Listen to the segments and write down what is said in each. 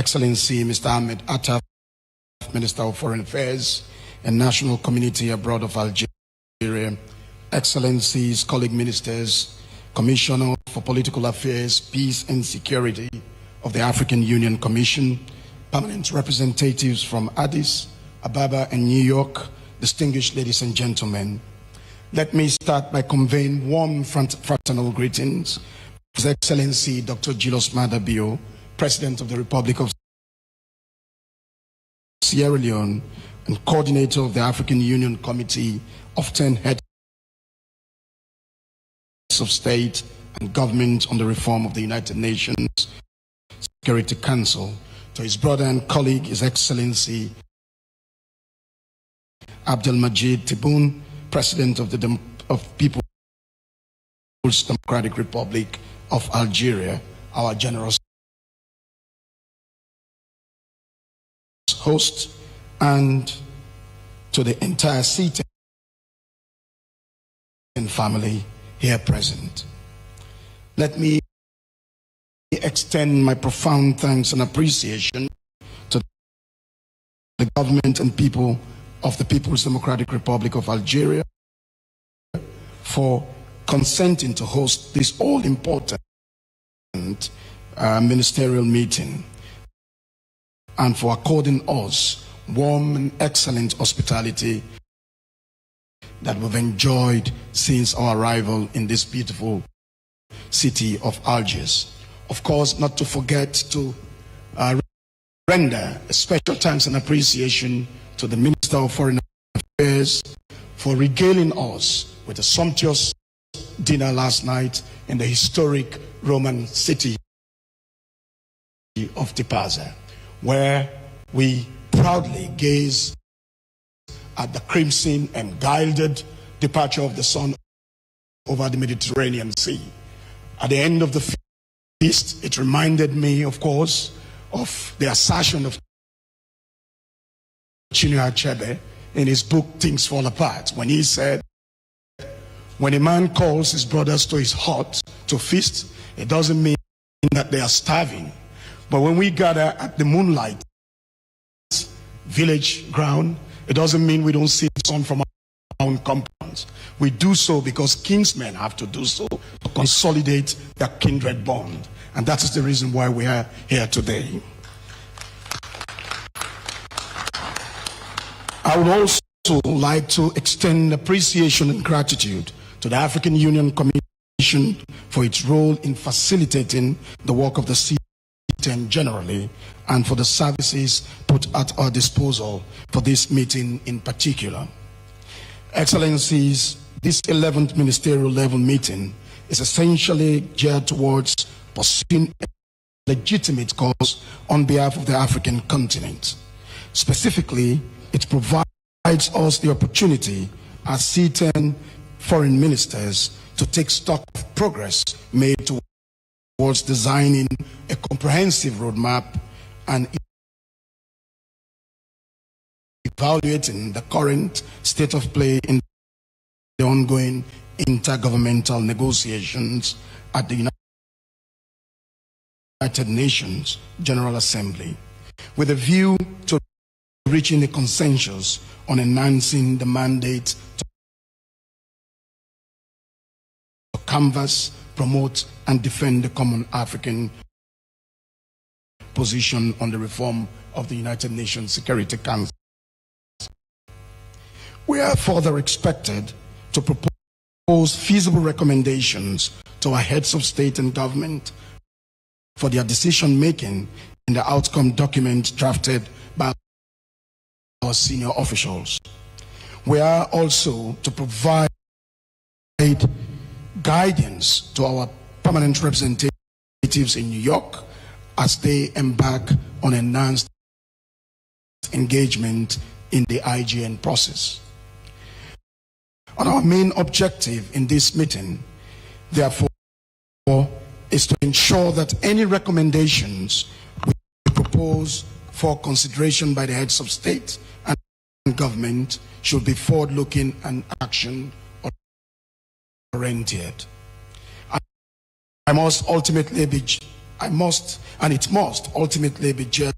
Excellency Mr. Ahmed Attaf, Minister of Foreign Affairs and National Community abroad of Algeria, Excellencies, colleague ministers, Commissioner for Political Affairs, Peace and Security of the African Union Commission, permanent representatives from Addis Ababa and New York, distinguished ladies and gentlemen. Let me start by conveying warm fraternal greetings to His Excellency Dr. Julius Maada Bio, President of the Republic of Sierra Leone and coordinator of the African Union Committee of 10 heads of state and government on the reform of the United Nations Security Council, to his brother and colleague, His Excellency Abdelmajid Tebboune, President of the People's Democratic Republic of Algeria, our generous host, and to the entire CETAN family here present. Let me extend my profound thanks and appreciation to the government and people of the People's Democratic Republic of Algeria for consenting to host this all-important ministerial meeting and for according us warm and excellent hospitality that we've enjoyed since our arrival in this beautiful city of Algiers. Of course, not to forget to render a special thanks and appreciation to the Minister of Foreign Affairs for regaling us with a sumptuous dinner last night in the historic Roman city of Tipaza, where we proudly gaze at the crimson and gilded departure of the sun over the Mediterranean Sea. At the end of the feast, it reminded me, of course, of the assertion of Chinua Achebe in his book Things Fall Apart, when he said, when a man calls his brothers to his hut to feast, it doesn't mean that they are starving. But when we gather at the moonlight village ground, it doesn't mean we don't see the sun from our own compounds. We do so because kinsmen have to do so to consolidate their kindred bond. And that is the reason why we are here today. I would also like to extend appreciation and gratitude to the African Union Commission for its role in facilitating the work of the CETAN generally and for the services put at our disposal for this meeting in particular. Excellencies, this 11th ministerial level meeting is essentially geared towards pursuing a legitimate cause on behalf of the African continent. Specifically, it provides us the opportunity as CETAN foreign ministers to take stock of progress made towards designing a comprehensive roadmap and evaluating the current state of play in the ongoing intergovernmental negotiations at the United Nations General Assembly, with a view to reaching a consensus on enhancing the mandate to canvass, promote, and defend the common African position on the reform of the United Nations Security Council. We are further expected to propose feasible recommendations to our heads of state and government for their decision-making in the outcome document drafted by our senior officials. We are also to provide guidance to our permanent representatives in New York as they embark on enhanced engagement in the IGN process. And our main objective in this meeting, therefore, is to ensure that any recommendations we propose for consideration by the heads of state and government should be forward-looking and action-oriented. I must ultimately it must ultimately be geared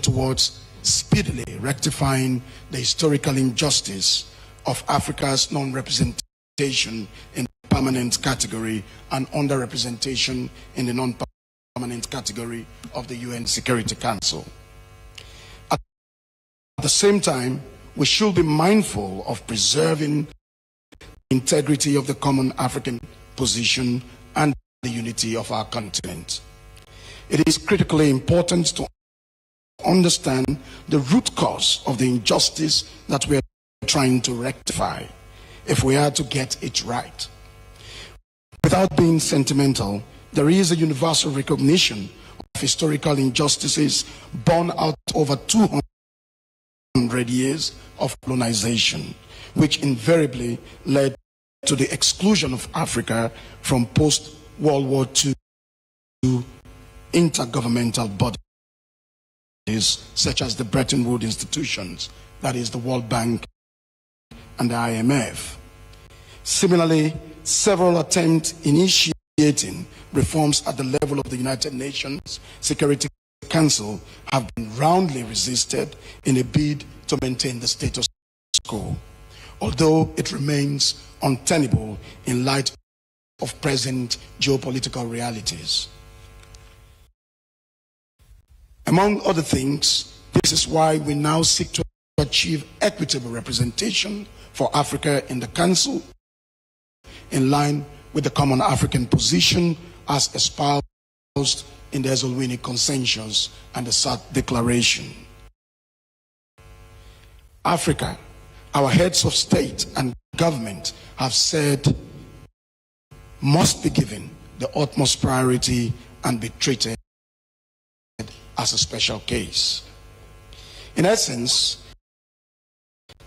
towards speedily rectifying the historical injustice of Africa's non-representation in the permanent category and underrepresentation in the non-permanent category of the UN Security Council. At the same time, we should be mindful of preserving the integrity of the common African position and the unity of our continent. It is critically important to understand the root cause of the injustice that we are trying to rectify if we are to get it right. Without being sentimental, there is a universal recognition of historical injustices born out over 200 years of colonization, which invariably led to the exclusion of Africa from post-World War II intergovernmental bodies such as the Bretton Woods institutions, that is the World Bank and the IMF. Similarly, several attempts initiating reforms at the level of the United Nations Security Council have been roundly resisted in a bid to maintain the status quo, although it remains untenable in light of present geopolitical realities. Among other things, this is why we now seek to achieve equitable representation for Africa in the Council, in line with the common African position as espoused in the Ezulwini Consensus and the SAT Declaration. Africa, our heads of state and government have said, must be given the utmost priority and be treated as a special case. In essence,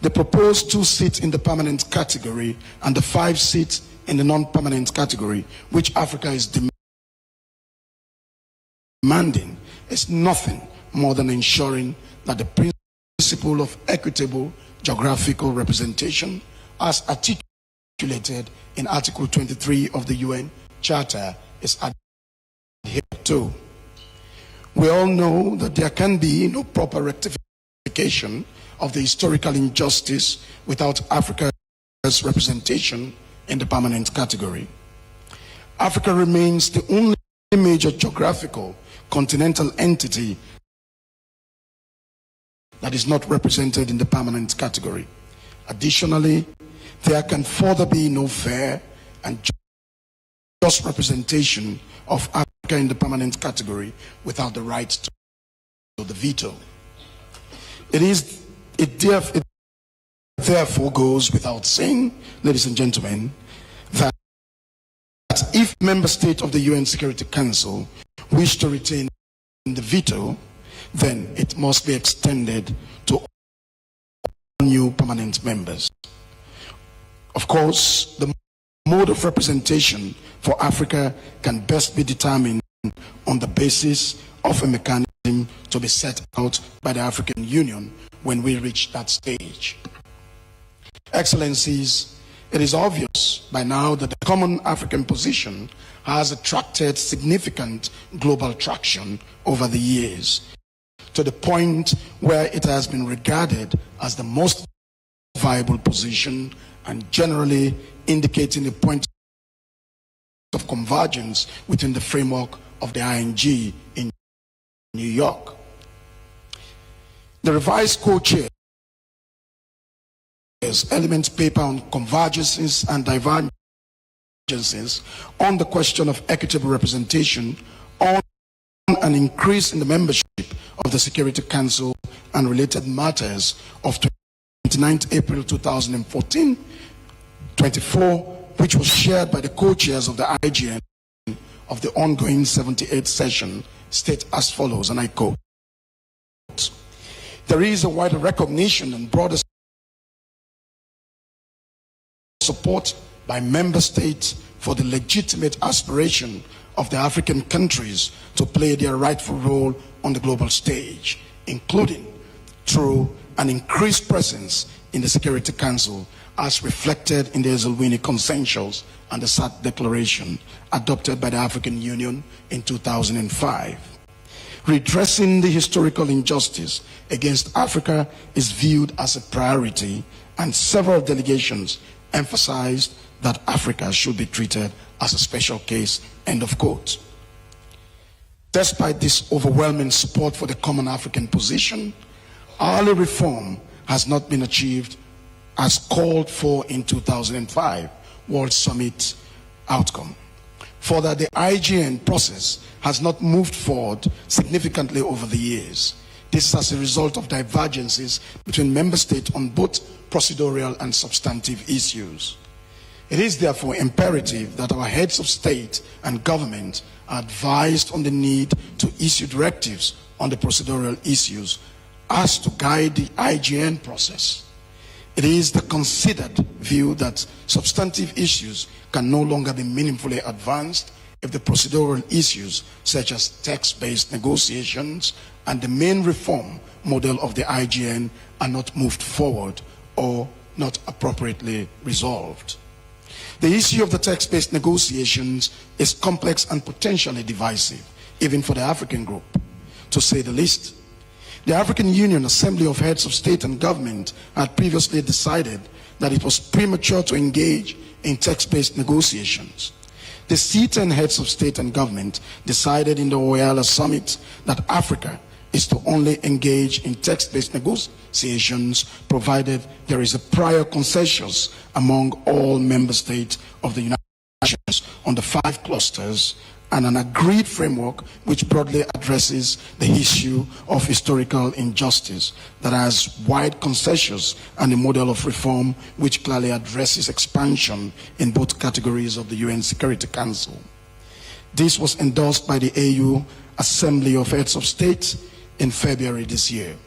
the proposed 2 seats in the permanent category and the 5 seats in the non-permanent category, which Africa is demanding, is nothing more than ensuring that the principle of equitable geographical representation, as articulated in Article 23 of the UN Charter, is adhered to. We all know that there can be no proper rectification of the historical injustice without Africa's representation in the permanent category. Africa remains the only major geographical continental entity that is not represented in the permanent category. Additionally, there can further be no fair and just representation of Africa in the permanent category without the right to the veto. It therefore goes without saying, ladies and gentlemen, that if member states of the UN Security Council wish to retain the veto, then it must be extended to all new permanent members. Of course, the mode of representation for Africa can best be determined on the basis of a mechanism to be set out by the African Union when we reach that stage. Excellencies, it is obvious by now that the common African position has attracted significant global traction over the years, to the point where it has been regarded as the most viable position and generally indicating a point of convergence within the framework of the ING in New York. The revised co-chairs element paper on convergences and divergences on the question of equitable representation on an increase in the membership of the Security Council and related matters of 29th April 2014, 24, which was shared by the co-chairs of the IGN of the ongoing 78th session, state as follows, and I quote, "There is a wider recognition and broader support by member states for the legitimate aspiration of the African countries to play their rightful role on the global stage, including through an increased presence in the Security Council as reflected in the Ezulwini Consensus and the SAT Declaration adopted by the African Union in 2005. Redressing the historical injustice against Africa is viewed as a priority, and several delegations emphasized that Africa should be treated as a special case, end of quote. Despite this overwhelming support for the common African position, early reform has not been achieved as called for in 2005 World Summit outcome. Further, the IGN process has not moved forward significantly over the years. This is as a result of divergences between member states on both procedural and substantive issues. It is therefore imperative that our heads of state and government are advised on the need to issue directives on the procedural issues as to guide the IGN process. It is the considered view that substantive issues can no longer be meaningfully advanced if the procedural issues, such as text-based negotiations and the main reform model of the IGN, are not moved forward or not appropriately resolved. The issue of the text-based negotiations is complex and potentially divisive, even for the African group, to say the least. The African Union Assembly of Heads of State and Government had previously decided that it was premature to engage in text-based negotiations. The C10 Heads of State and Government decided in the Oyala Summit that Africa is to only engage in text-based negotiations provided there is a prior consensus among all member states of the United Nations on the 5 clusters and an agreed framework which broadly addresses the issue of historical injustice that has wide consensus and a model of reform which clearly addresses expansion in both categories of the UN Security Council. This was endorsed by the AU Assembly of Heads of State in February this year.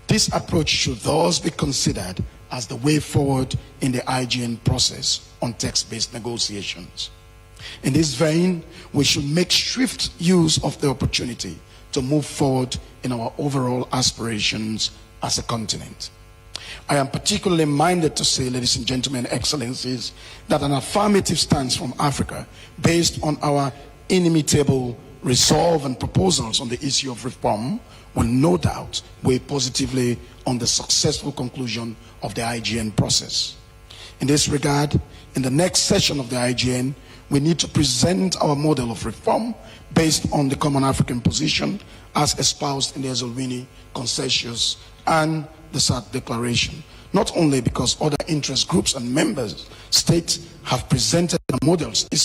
This approach should thus be considered as the way forward in the IGN process on text-based negotiations. In this vein, we should make swift use of the opportunity to move forward in our overall aspirations as a continent. I am particularly minded to say, ladies and gentlemen, excellencies, that an affirmative stance from Africa based on our inimitable resolve and proposals on the issue of reform will no doubt weigh positively on the successful conclusion of the IGN process. In this regard, in the next session of the IGN, we need to present our model of reform based on the common African position as espoused in the Ezulwini Consensus and the SAT Declaration, not only because other interest groups and members states have presented their models this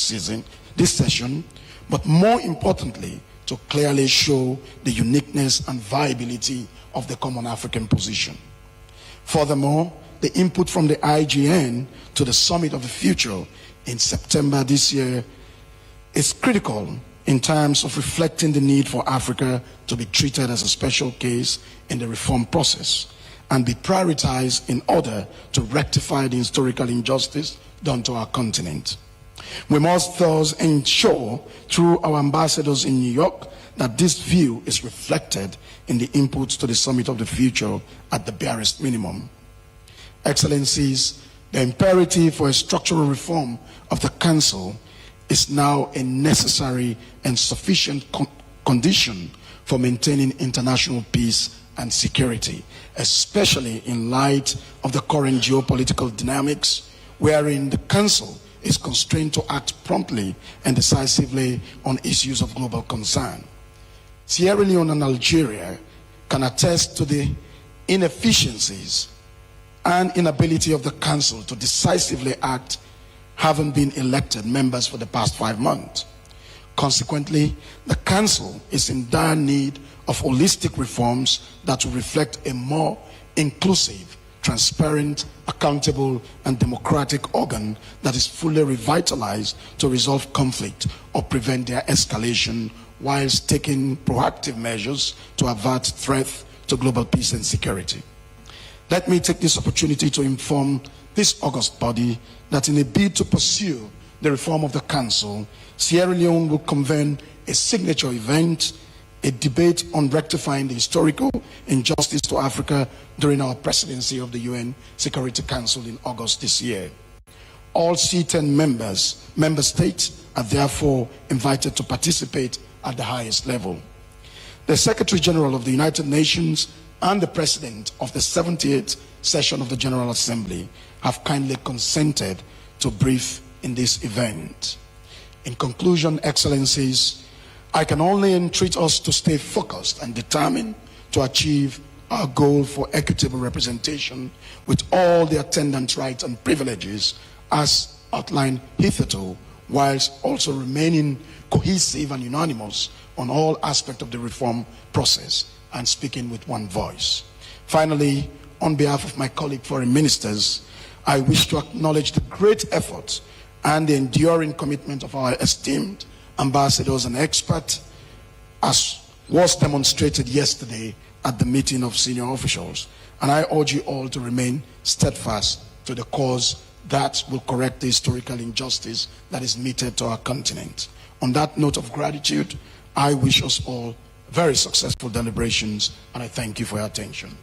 session, but more importantly, to clearly show the uniqueness and viability of the common African position. Furthermore, the input from the IGN to the Summit of the Future in September this year is critical in terms of reflecting the need for Africa to be treated as a special case in the reform process and be prioritized in order to rectify the historical injustice done to our continent. We must thus ensure through our ambassadors in New York that this view is reflected in the inputs to the Summit of the Future at the barest minimum. Excellencies, the imperative for a structural reform of the Council is now a necessary and sufficient condition for maintaining international peace and security, especially in light of the current geopolitical dynamics, wherein the Council is constrained to act promptly and decisively on issues of global concern. Sierra Leone and Algeria can attest to the inefficiencies and inability of the Council to decisively act, having been elected members for the past 5 months. Consequently, the Council is in dire need of holistic reforms that will reflect a more inclusive, transparent, accountable, and democratic organ that is fully revitalized to resolve conflict or prevent their escalation, whilst taking proactive measures to avert threats to global peace and security. Let me take this opportunity to inform this august body that in a bid to pursue the reform of the Council, Sierra Leone will convene a signature event a debate on rectifying the historical injustice to Africa during our presidency of the UN Security Council in August this year. All C10 member states are therefore invited to participate at the highest level. The Secretary General of the United Nations and the President of the 78th session of the General Assembly have kindly consented to brief in this event. In conclusion, Excellencies, I can only entreat us to stay focused and determined to achieve our goal for equitable representation with all the attendant rights and privileges as outlined hitherto, whilst also remaining cohesive and unanimous on all aspects of the reform process and speaking with one voice. Finally, on behalf of my colleague foreign ministers, I wish to acknowledge the great effort and the enduring commitment of our esteemed ambassadors and experts, as was demonstrated yesterday at the meeting of senior officials. And I urge you all to remain steadfast to the cause that will correct the historical injustice that is meted to our continent. On that note of gratitude, I wish us all very successful deliberations, and I thank you for your attention.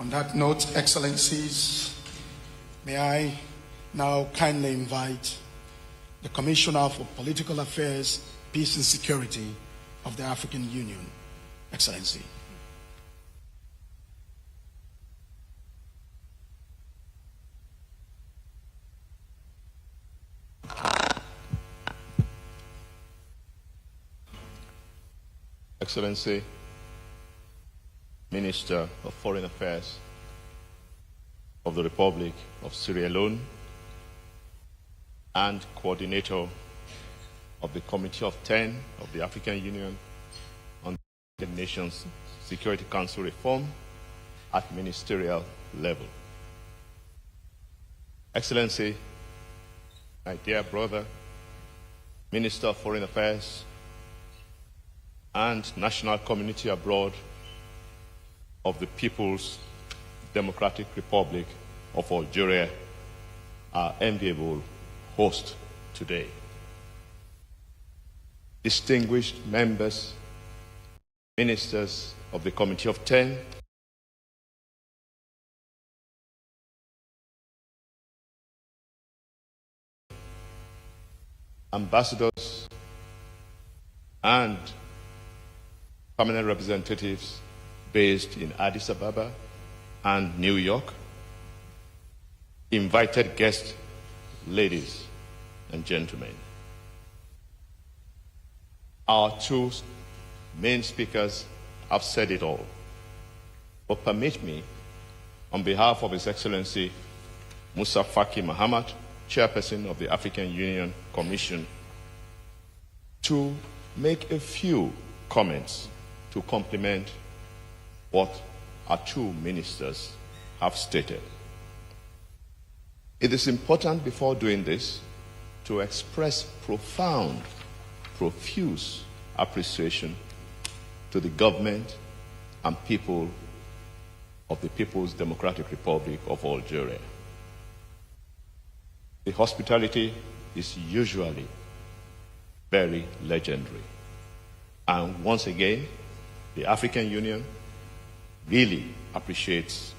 On that note, Excellencies, may I now kindly invite the Commissioner for Political Affairs, Peace and Security of the African Union, Excellency. Excellency, Minister of Foreign Affairs of the Republic of Sierra Leone and Coordinator of the Committee of 10 of the African Union on the Nations Security Council reform at ministerial level. Excellency, my dear brother, Minister of Foreign Affairs and National Community Abroad of the People's Democratic Republic of Algeria, our enviable host today. Distinguished members, ministers of the Committee of 10, ambassadors, and permanent representatives based in Addis Ababa and New York, invited guests, ladies and gentlemen. Our two main speakers have said it all, but permit me, on behalf of His Excellency Musa Faki Mahamat, Chairperson of the African Union Commission, to make a few comments to complement what our two ministers have stated. It is important before doing this to express profound, profuse appreciation to the government and people of the People's Democratic Republic of Algeria. The hospitality is usually very legendary. And once again, the African Union really appreciates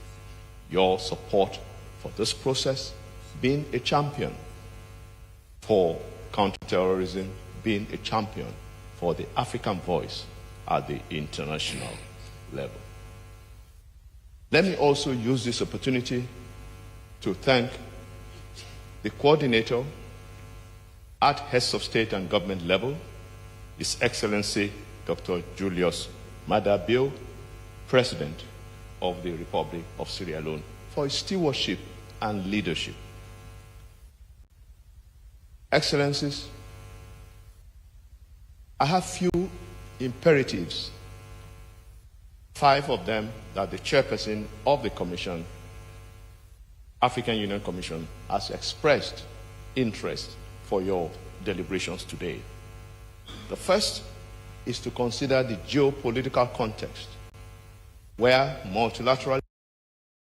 your support for this process, being a champion for counterterrorism, being a champion for the African voice at the international level. Let me also use this opportunity to thank the coordinator at heads of state and government level, His Excellency Dr. Julius Maada Bio, President of the Republic of Sierra Leone, for his stewardship and leadership. Excellencies, I have few imperatives, 5 of them that the chairperson of the Commission, African Union Commission, has expressed interest for your deliberations today. The first is to consider the geopolitical context where multilateral